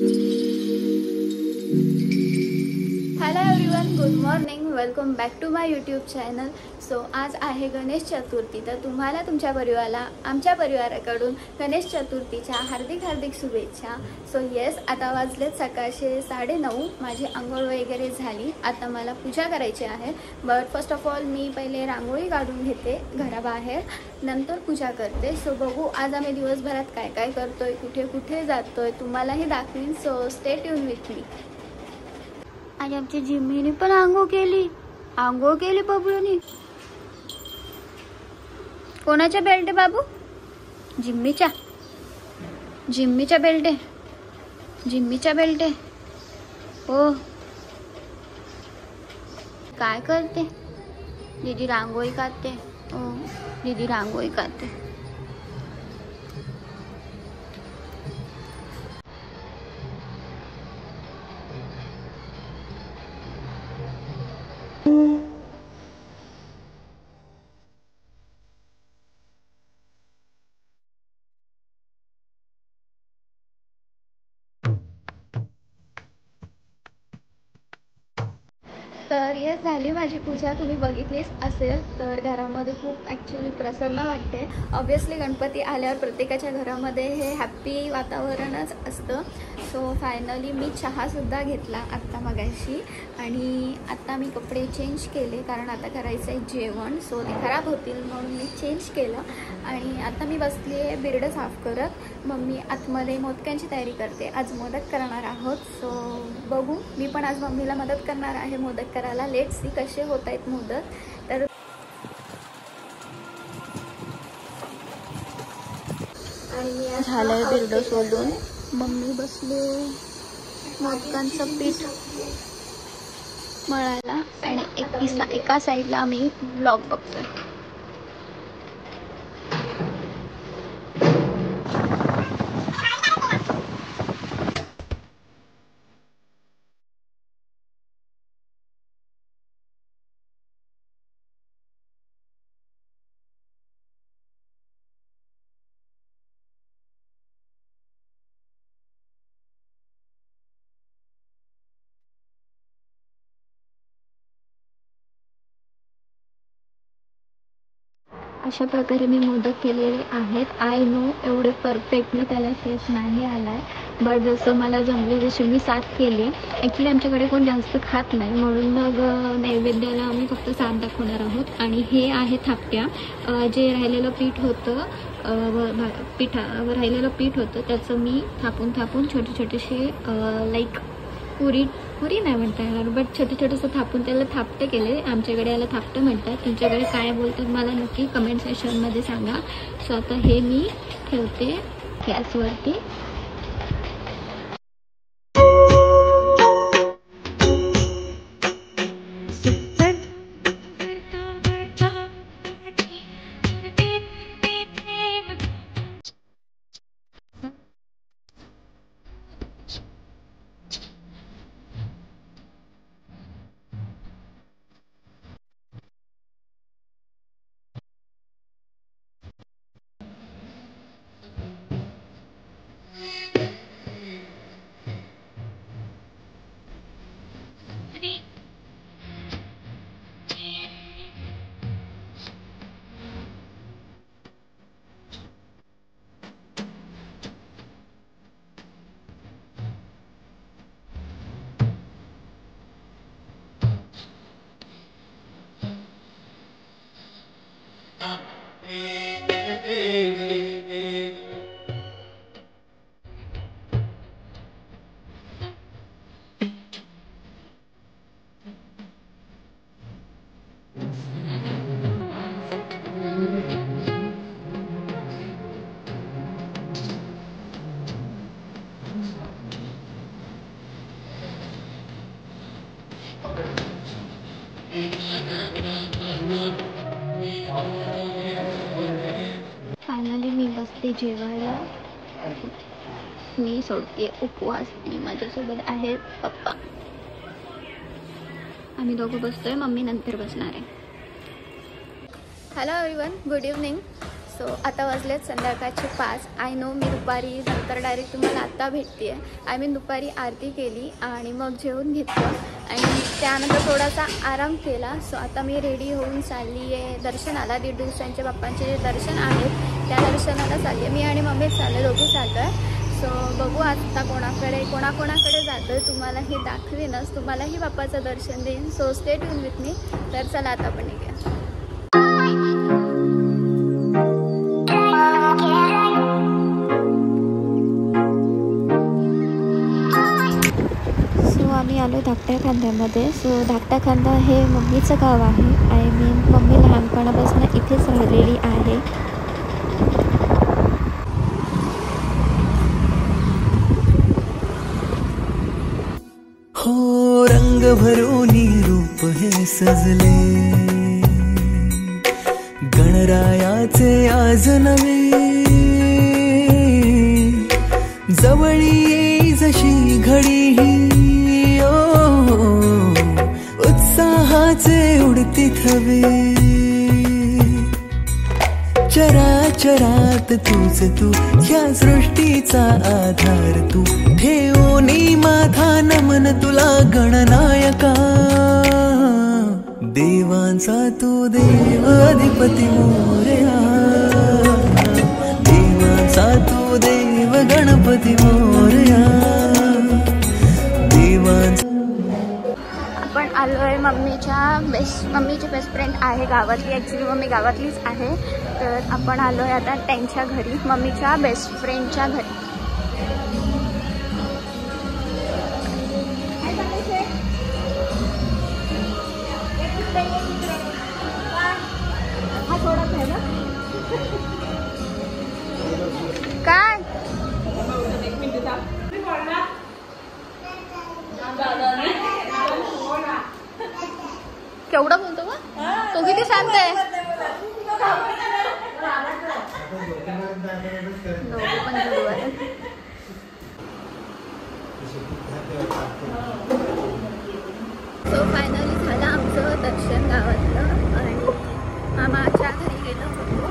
Hello everyone, good morning. Welcome back to my YouTube channel. So आज आहे गणेश चतुर्थी. तर तुम्हाला तुमच्या परिवाराला आमच्या परिवाराकडून गणेश चतुर्थीच्या हार्दिक हार्दिक शुभेच्छा. सो येस, आता वाजलेत सकाळचे 9:30. माझी आंघोळ वगैरे झाली. आता मला पूजा करायची आहे. बट फर्स्ट ऑफ ऑल मी पहिले रांगोळी काढून घेते घराबाहेर, नंतर पूजा करते. सो बघू आज आम्ही दिवसभरात काय काय करतोय, कुठे कुठे जातोय, तुम्हालाही दाखवीन. So stay tune with me. आज आमची जिम्मीने पण आंघोळ केली बबलूनी. कोणाच्या बेल्ट बाबू? जिम्मीच्या बेल्ट हो. काय करते दीदी? रांगोळी काढते. हो दीदी रांगोळी काढते. तर हे झाली माझी पूजा. तुम्ही बघितलीच असेल. तर घरामध्ये खूप ॲक्च्युली प्रसन्न वाटते. ऑब्वियसली गणपती आल्यावर प्रत्येकाच्या घरामध्ये हे हॅप्पी वातावरणच असतं. सो फायनली मी चहासुद्धा घेतला आत्ता मगाशी. आणि आत्ता मी कपडे चेंज केले कारण आता करायचं आहे जेवण. सो ते खराब होतील म्हणून मी चेंज केलं. आणि आता मी बसली आहे बिरडं साफ करत. मम्मी आतमध्ये मोदकांची तयारी करते. आज मोदक करणार आहोत. सो बघू, मी पण आज मम्मीला मदत करणार आहे मोदक करायला. लेट सी कसे होत आहेत मोदक. तर झालंय बिरडं सोडून. मम्मी बसले मोदकांचं पीठ मळायला आणि एका साईडला आम्ही ब्लॉग बघतोय. अशा प्रकारे मी मोदक केलेले आहेत. आय नो एवढे परफेक्टली त्याला शेप नाही आला आहे, बट जसं मला जमले जशी मी 7 केली. ॲक्च्युली आमच्याकडे कोण जास्त खात नाही म्हणून मग नैवेद्याला आम्ही फक्त 7 दाखवणार आहोत. आणि हे आहे थापट्या. जे राहिलेलं पीठ होतं राहिलेलं पीठ होतं त्याचं मी थापून छोटेसे लाईक पुरी नाही म्हणता येणार, बट छोटंसं थापून त्याला थापटे केले. आमच्याकडे याला थापटं म्हणतात. तुमच्याकडे काय बोलतात मला नक्की कमेंट सेक्शनमध्ये सांगा. सो आता हे मी ठेवते गॅसवरती. फायनली मी बसते जेवायला. मी सोडते उपवास आणि माझ्यासोबत आहेत पप्पा. आम्ही दोघं बसतोय, मम्मी नंतर बसणार आहे. Hello everyone, good evening. So आता वाजलेत संध्याकाळचे 5. आय नो मी दुपारी नंतर डायरेक्ट तुम्हाला आत्ता भेटते आहे. आय मीन दुपारी आरती केली आणि मग जेवून घेतलं आणि त्यानंतर थोडासा आराम केला. सो आता मी रेडी होऊन चालली आहे दर्शनाला. 1.5 दिवसांचे बाप्पांचे जे दर्शन आहेत त्या दर्शनाला चालली आहे. मी आणि मम्मीच चाललो, दोघी चाललो आहे. सो बघू आता कोणाकोणाकडे जातो आहे तुम्हालाही दाखवेनच, तुम्हालाही बाप्पाचं दर्शन देईन. So stay tune with me. तर चला आता आपण निघूया. आम्ही आलो धाकट्या खांद्यामध्ये. सो धाकटा खांदा हे मम्मीचं गाव आहे. आय मीन मम्मी लहानपणापासून इथेच राहिलेली आहे. हो रंग भरोनी रूप हे सजले, गणरायाचे आज नवे, जवळी येई जशी घडी ही, उत्साहाचे उडती थवे, चराचरात तूच तू, ह्या सृष्टीचा आधार तू, ठेवोनी माझा नमन तुला गणनायका, देवांचा तू देव अधिपती मोरया, देवांचा तू देव गणपती मोरया, देवांचा. आपण आलो आहे मम्मीची बेस्ट फ्रेंड आहे गावातली. ॲक्च्युली मम्मी गावातलीच आहे. तर आपण आलो आहे आता त्यांच्या घरी, मम्मीच्या बेस्ट फ्रेंडच्या घरी. काय केवढं बोलतो का तो, किती शांत आहे. सो फायनली झालं आमचं दर्शन गावातलं आणि मामाच्या घरी गेलो होतो.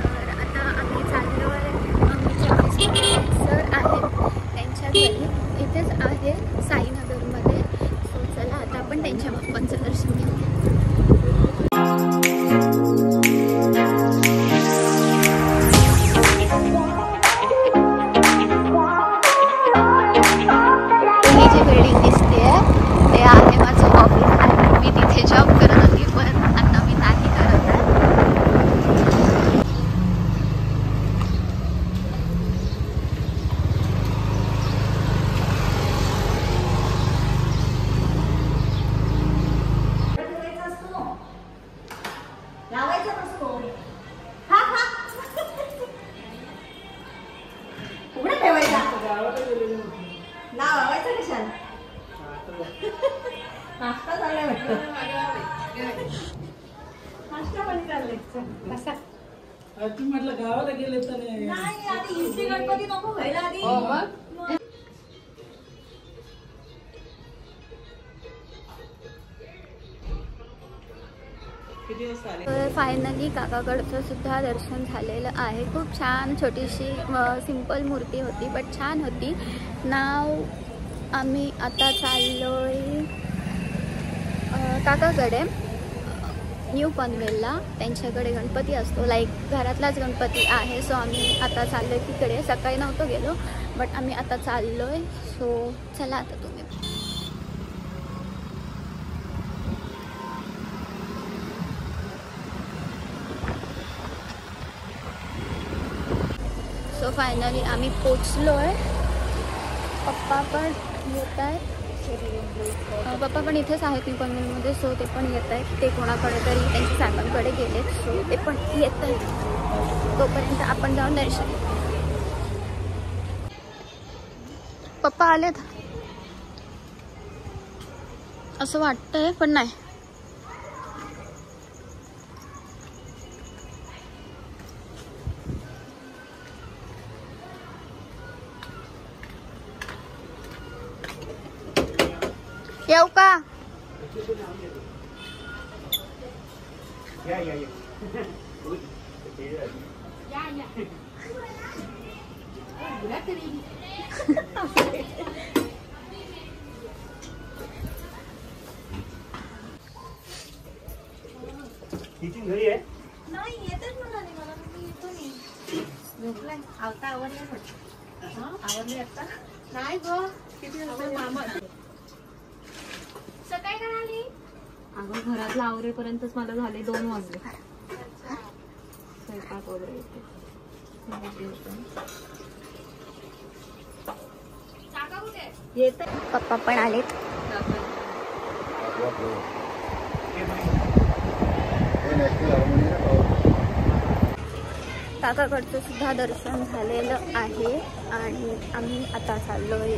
तर आता आम्ही चाललो आहे आमचे सर आहेत त्यांच्या घरी, इथेच आहे साईनगरमध्ये. सो चला आता आपण त्यांच्या बाप्पांचं दर्शन घेऊया. ही जी बिल्डिंग दिसते ते आहे माझं ऑफिस आहे. मी तिथे जॉब करत होती पण आता मी नाही करत आहे. म्हटलं गावाला गेले तर नाही, गणपती नको व्हायला आधी. तर फायनली काकाकडचं सुद्धा दर्शन झालेलं आहे. खूप छान छोटीशी सिंपल मूर्ती होती बट छान होती. नाव आम्ही आता चाललोय काकाकडे न्यू पनवेलला. त्यांच्याकडे गणपती असतो, लाईक घरातलाच गणपती आहे. सो आम्ही आता चाललोय तिकडे. सकाळी नव्हतो गेलो बट आम्ही आता चाललोय. सो चला आता तुम्ही. सो फायनली आम्ही पोचलो आहे. पप्पा पण येत आहेत. पप्पा पण इथेच आहेत न्यू पनवेलमध्ये. सो ते पण येत आहेत. ते कोणाकडे तरी त्यांच्या साहेबांकडे गेलेत. सो ते पण येत आहेत. तोपर्यंत आपण जाऊन दर्शन. पप्पा आलेत असं वाटतंय पण नाही. येऊ का? घरी आहे नाही येतच म्हणाले मला, मी येतो नाही. झोपलाय आवता आवडले आवडले आता नाही गो किती मामा सकाळी काय आली? अगं घरातला आवरेपर्यंतच मला झाले 2 वाजले. स्वयंपाक वगैरे येते. पप्पा पण आलेत. काकाकडचं सुद्धा दर्शन झालेलं आहे आणि आम्ही आता चाललोय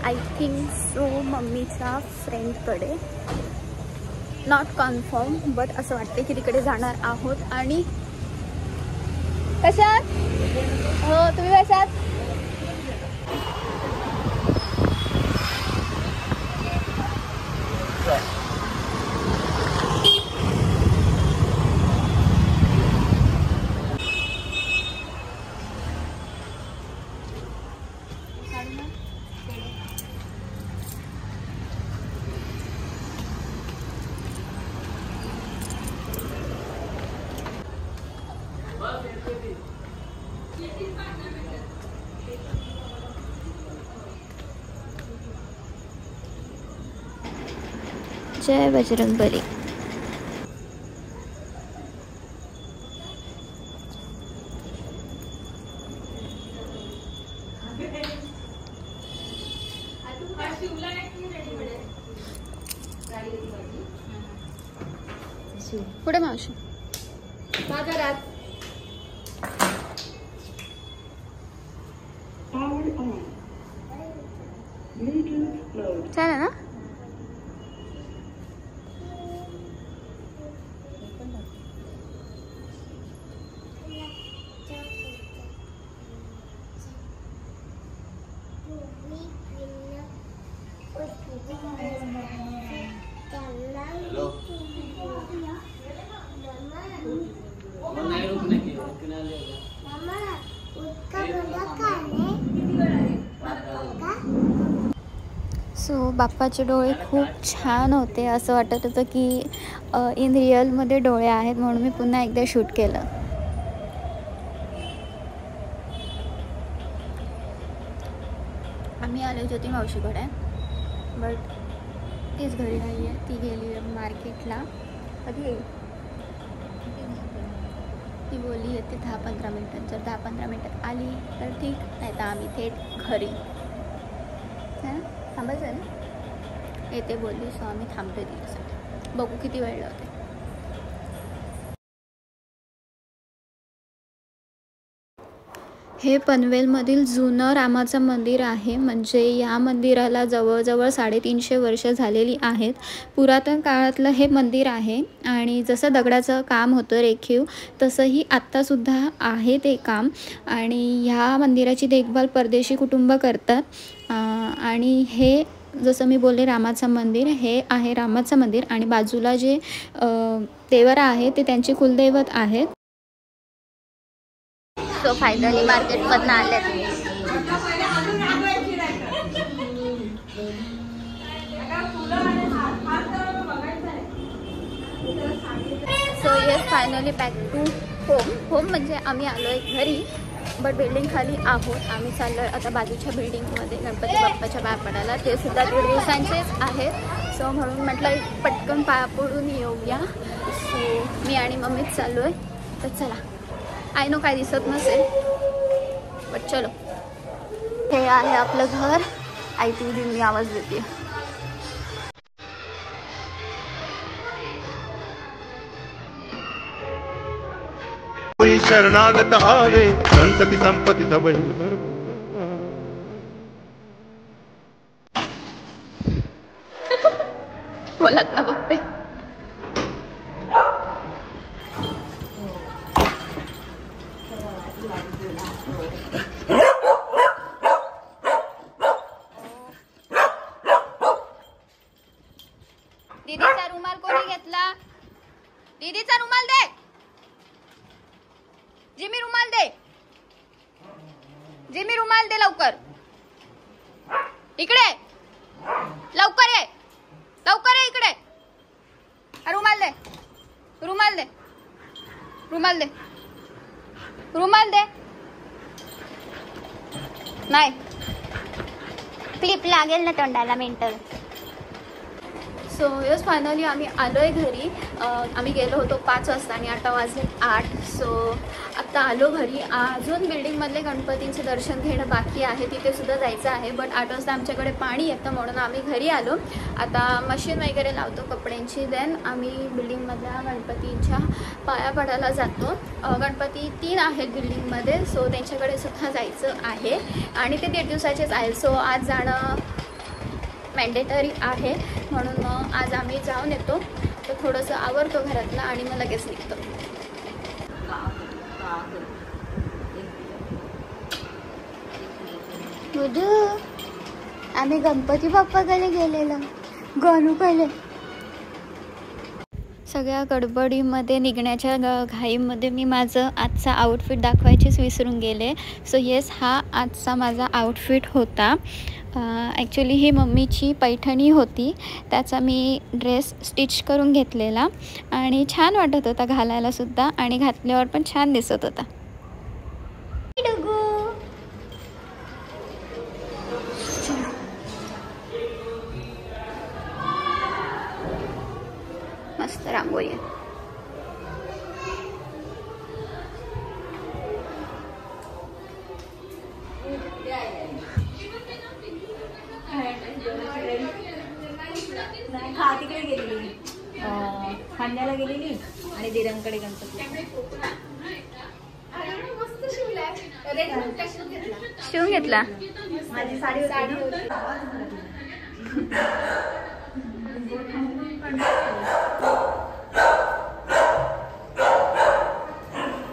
आय थिंक सो मम्मीच्या फ्रेंडकडे. नॉट कन्फर्म बट असं वाटते की तिकडे जाणार आहोत. आणि कशात? हो तुम्ही कशात? जय बजरंगबली. पुढे मावशी बाजारात चालेल ना. सो बाप्पाचे डोळे खूप छान होते. असं वाटत होतं की इन रिअलमध्ये डोळे आहेत, म्हणून मी पुन्हा एकदा शूट केलं. आम्ही आलो ज्योती मावशीकडे, बट तीच घरी नाही आहे. ती गेली मार्केटला. कधी येईल? ती बोलली येते 10-15 मिनटात. जर 10-15 मिनटात आली तर ठीक, नाही तर आम्ही थेट घरी. हां थांबायचं ना. येते बोलली, सो आम्ही थांबतोय तिच्यासाठी. बघू किती वेळ लावते. हे पनवेलमधील जुनं रामाचं मंदिर आहे. म्हणजे या मंदिराला जवळजवळ 350 वर्ष झालेली आहेत. पुरातन काळातलं हे मंदिर आहे आणि जसं दगडाचं काम होतं रेखीव, तसंही आत्तासुद्धा आहे ते काम. आणि ह्या मंदिराची देखभाल परदेशी कुटुंब करतात. आणि हे जसं मी बोलले रामाचं मंदिर, हे आहे रामाचं मंदिर. आणि बाजूला जे देवरा आहे ते त्यांचे कुलदैवत आहेत. सो फायनली मार्केटमधनं आले. So yes finally back to home. म्हणजे आम्ही आलो आहे घरी, बट बिल्डिंग खाली आहोत. आम्ही चाललो आहे आता बाजूच्या बिल्डिंगमध्ये गणपती बाप्पाच्या पाया पडायला. ते सुद्धा 1.5 दिवसांचेच आहेत. सो म्हणून म्हटलं पटकन पाया पडून येऊया. सो मी आणि मम्मीच चाललो आहे. तर चला. आय नो काय दिसत नसेल, बट चलो. हे आहे आपलं घर. आई ती मी आवाज देते. शरणागत आवे संतती संपत्ती सबळ. बोलत ना बघते. दीदीचा रुमाल कोणी घेतला? दीदीचा रुमाल दे. जिमी रुमाल दे, जिमी रुमाल दे लवकर. इकडे लवकर ये, लवकर ये इकडे. रुमाल दे, रुमाल दे, रुमाल दे, रुमाल दे. नाही क्लिप लागेल ना तोंडाला मेंटल. सो यस फायनली आम्ही आलो आहे घरी. आम्ही गेलो होतो 5 वाजता आणि आता वाजले 8. सो आत्ता आलो घरी. अजून बिल्डिंगमधले गणपतींचे दर्शन घेणं बाकी आहे, तिथे सुद्धा जायचं आहे. बट 8 वाजता आमच्याकडे पाणी येतं म्हणून आम्ही घरी आलो. आता मशीन वगैरे लावतो कपड्यांची. देन आम्ही बिल्डिंगमधल्या गणपतींच्या पाया पडायला जातो. गणपती 3 आहेत बिल्डिंगमध्ये, सो त्यांच्याकडे सुद्धा जायचं आहे आणि ते 1.5 दिवसाचेच आहेत. सो आज जाणं मॅन्डेटरी आहे म्हणून आज आम्ही जाऊन येतो. तर थोडंसं आवरतो घरातलं आणि मग लगेच निघतो. आम्ही गणपती बाप्पाकडे गेलेलो, गणू पहिले. सगळ्या गडबडीमध्ये निघण्याच्या घाईमध्ये मी माझं आजचा आउटफिट दाखवायचीच विसरून गेले. सो येस, हा आजचा माझा आउटफिट होता. ॲक्च्युली ही मम्मीची पैठणी होती, त्याचा मी ड्रेस स्टिच करून घेतलेला आणि छान वाटत होता घालायलासुद्धा आणि घातल्यावर पण छान दिसत होता. मस्त रांगोळी आहे. तिकडे गेलेली, खांद्याला गेलेली आणि दिरांकडे गणपती. शिवून घेतला. माझी साडी होती.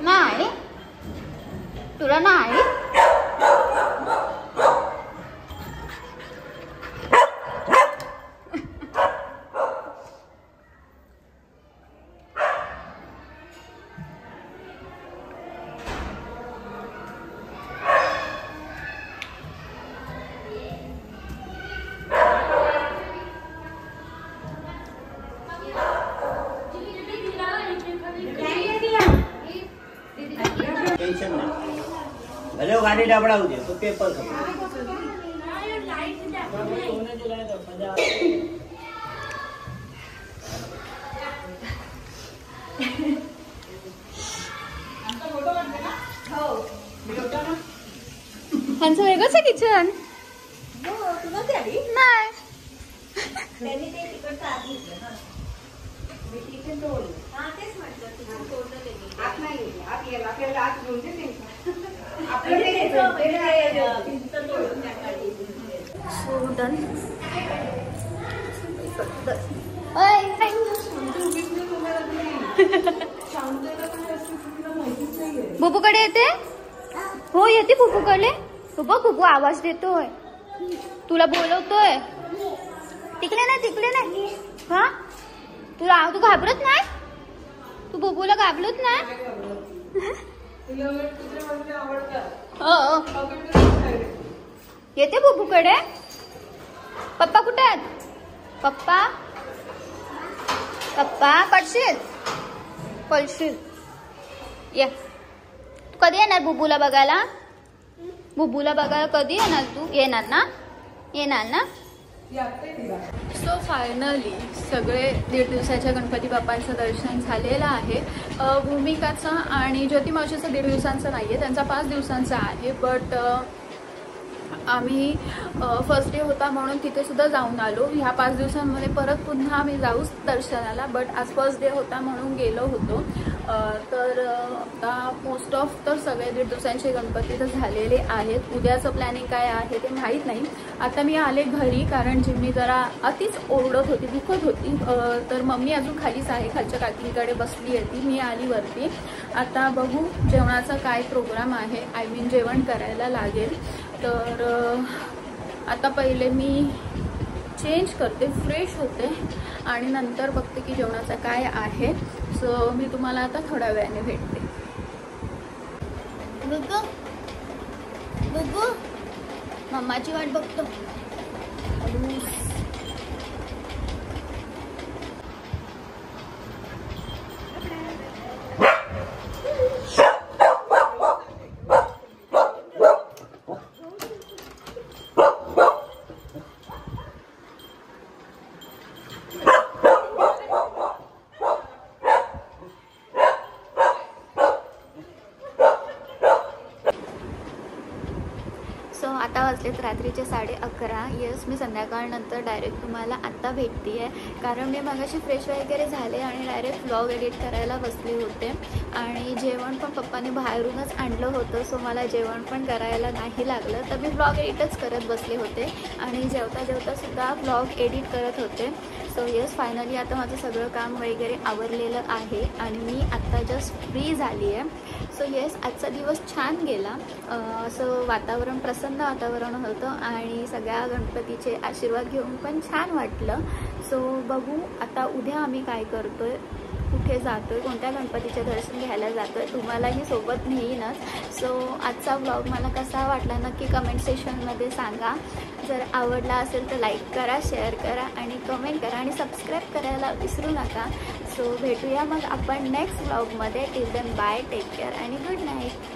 नाही तुला नाही. टेंशन नाही, भले गाडी डाबडा होते तो पेपर ह्यांचं वेगळंच आहे किचन. नाही बुबूकडे येते. हो येते बुबूकडे. तू बघ बुबू आवाज देतोय, तुला बोलवतोय. तिकडे नाही, तिकडे नाही. हा तू घाबरत नाही? तू बुबूला घाबरत नाही? येते बुबूकडे. पप्पा कुठे आहेत? पप्पा पप्पा पळशील ये. तू कधी येणार बुबूला बघायला? बुबूला बघायला कधी येणार तू? येणार ना? येणार ना? सो फायनली सगळे 1.5 दिवसाच्या गणपती बाप्पांचं दर्शन झालेलं आहे. भूमिकाचं आणि ज्योती मावशीचं 1.5 दिवसांचं नाही आहे, त्यांचा 5 दिवसांचा आहे. बट आम्ही फर्स्ट डे होता म्हणून तिथे सुद्धा जाऊन आलो. ह्या 5 दिवसांमध्ये परत पुन्हा आम्ही जाऊच दर्शनाला, बट आज फर्स्ट डे होता म्हणून गेलो होतो. तर आता मोस्ट ऑफ तर सगळे 1.5 दिवसांचे गणपती तर झालेले आहेत. उद्याचं प्लॅनिंग काय आहे ते माहीत नाही. आता मी आले घरी कारण जिम्मी जरा अतिच ओरडत होती, दुखत होती. तर मम्मी अजून खालीच आहे, खालच्या काकींकडे बसली होती. मी आली वरती. आता बघू जेवणाचा काय प्रोग्राम आहे. आय मीन जेवण करायला लागेल. तर आता पहिले मी चेंज करते, फ्रेश होते आणि नंतर बघते की जेवणाचं काय आहे. सो मी तुम्हाला आता थोड्या वेळाने भेटते. गुग्गू गुग्गू मम्माची वाट बघतो. सो आता वाजलेत रात्रीचे 11:30. येस, मी संध्याकाळनंतर डायरेक्ट तुम्हाला आत्ता भेटते आहे, कारण मी मगाशी फ्रेश वगैरे झाले आणि डायरेक्ट व्लॉग एडिट करायला बसले होते. आणि जेवण पण पप्पाने बाहेरूनच आणलं होतं, सो मला जेवण पण करायला नाही लागलं, तर मी व्लॉग एडिटच करत बसले होते आणि जेवता जेवतासुद्धा व्लॉग एडिट करत होते. सो येस, फायनली आता माझं सगळं काम वगैरे आवरलेलं आहे आणि मी आत्ता जस्ट फ्री झाली आहे. सो येस, आजचा दिवस छान गेला. असं वातावरण, प्रसन्न वातावरण होतं आणि सगळ्या गणपतीचे आशीर्वाद घेऊन पण छान वाटलं. सो बघू आता उद्या आम्ही काय करतोय, कुठे जातोय, कोणत्या गणपतीचे दर्शन घ्यायला जातोय, तुम्हालाही सोबत नेईनच. सो आजचा व्लॉग मला कसा वाटला नक्की कमेंट सेक्शनमध्ये सांगा. जर आवडला असेल तर लाईक करा, शेअर करा आणि कमेंट करा आणि सबस्क्राईब करायला विसरू नका. सो भेटूया मग आपण नेक्स्ट व्लॉगमध्ये. Till then bye, take care आणि गुड नाईट.